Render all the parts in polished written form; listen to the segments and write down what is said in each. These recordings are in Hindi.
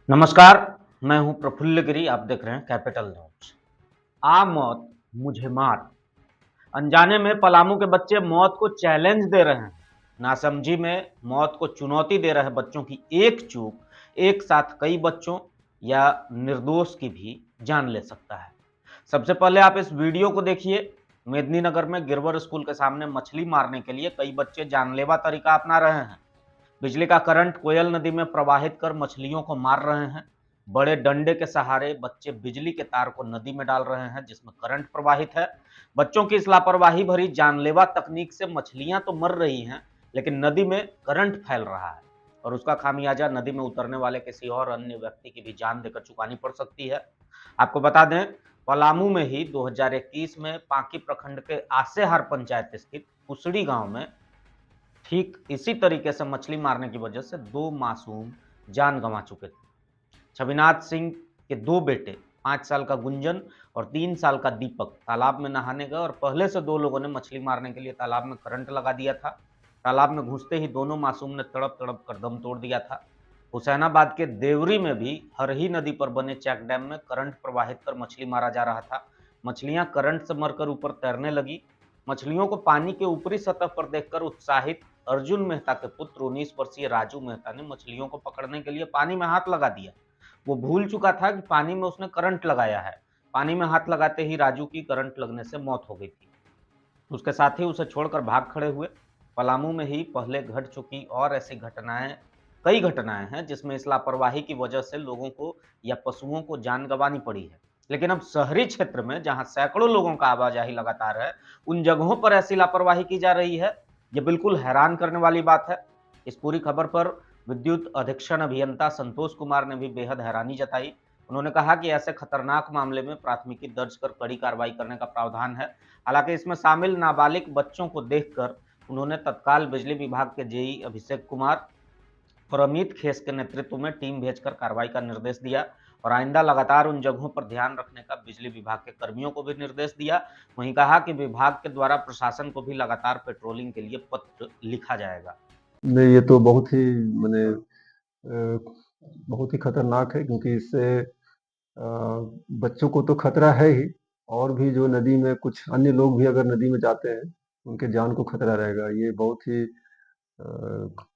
नमस्कार, मैं हूं प्रफुल्ल गिरी। आप देख रहे हैं कैपिटल न्यूज। आ मौत मुझे मार। अनजाने में पलामू के बच्चे मौत को चैलेंज दे रहे हैं। नासमझी में मौत को चुनौती दे रहे बच्चों की एक चूक एक साथ कई बच्चों या निर्दोष की भी जान ले सकता है। सबसे पहले आप इस वीडियो को देखिए। मेदिनीनगर में गिरवर स्कूल के सामने मछली मारने के लिए कई बच्चे जानलेवा तरीका अपना रहे हैं। बिजली का करंट कोयल नदी में प्रवाहित कर मछलियों को मार रहे हैं। बड़े डंडे के सहारे बच्चे बिजली के तार को नदी में डाल रहे हैं जिसमें करंट प्रवाहित है। बच्चों की इस लापरवाही भरी जानलेवा तकनीक से मछलियां तो मर रही हैं, लेकिन नदी में करंट फैल रहा है और उसका खामियाजा नदी में उतरने वाले किसी और अन्य व्यक्ति की भी जान देकर चुकानी पड़ सकती है। आपको बता दें, पलामू में ही 2021 में पांकी प्रखंड के आसेहार पंचायत स्थित कुसड़ी गांव में ठीक इसी तरीके से मछली मारने की वजह से दो मासूम जान गंवा चुके थे। छविनाथ सिंह के दो बेटे 5 साल का गुंजन और 3 साल का दीपक तालाब में नहाने गए और पहले से दो लोगों ने मछली मारने के लिए तालाब में करंट लगा दिया था। तालाब में घुसते ही दोनों मासूम ने तड़प तड़प कर दम तोड़ दिया था। हुसैनाबाद के देवरी में भी हरही नदी पर बने चेक डैम में करंट प्रवाहित कर मछली मारा जा रहा था। मछलियां करंट से मरकर ऊपर तैरने लगी। मछलियों को पानी के ऊपरी सतह पर देखकर उत्साहित अर्जुन मेहता के पुत्र 19 वर्षीय राजू मेहता ने मछलियों को पकड़ने के लिए पानी में हाथ लगा दिया। वो भूल चुका था कि पानी में उसने करंट लगाया है। पानी में हाथ लगाते ही राजू की करंट लगने से मौत हो गई थी। उसके साथी उसे छोड़कर भाग खड़े हुए। पलामू में ही पहले घट चुकी और ऐसी कई घटनाएं हैं जिसमें इस लापरवाही की वजह से लोगों को या पशुओं को जान गंवानी पड़ी है। लेकिन अब शहरी क्षेत्र में जहां सैकड़ों लोगों का आवाजाही लगातार है, उन जगहों पर ऐसी लापरवाही की जा रही है। ये बिल्कुल हैरान करने वाली बात है। इस पूरी खबर पर विद्युत अधीक्षण अभियंता संतोष कुमार ने भी बेहद हैरानी जताई। उन्होंने कहा कि ऐसे खतरनाक मामले में प्राथमिकी दर्ज कर कड़ी कार्रवाई करने का प्रावधान है। हालांकि इसमें शामिल नाबालिग बच्चों को देखकर उन्होंने तत्काल बिजली विभाग के जेई अभिषेक कुमार और अमित खेस के नेतृत्व में टीम भेजकर कार्रवाई का निर्देश दिया और आइंदा लगातार उन जगहों पर ध्यान रखने का बिजली विभाग के कर्मियों को भी निर्देश दिया। वहीं कहा कि विभाग के द्वारा प्रशासन को भी लगातार पेट्रोलिंग के लिए पत्र लिखा जाएगा। नहीं, ये तो बहुत ही माने बहुत ही खतरनाक है, क्योंकि इससे बच्चों को तो खतरा है ही, और भी जो नदी में कुछ अन्य लोग भी अगर नदी में जाते हैं, उनके जान को खतरा रहेगा। ये बहुत ही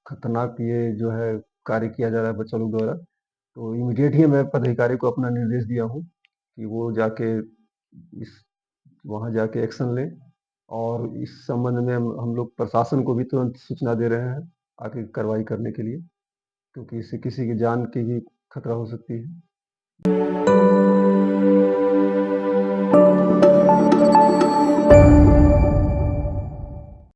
खतरनाक ये जो है कार्य किया जा रहा है बच्चों लोग द्वारा। तो इमीडिएट ही मैं पदाधिकारी को अपना निर्देश दिया हूँ कि वो जाके इस वहाँ जाके एक्शन लें, और इस संबंध में हम लोग प्रशासन को भी तुरंत सूचना दे रहे हैं आगे कार्रवाई करने के लिए, क्योंकि इससे किसी की जान की भी खतरा हो सकती है।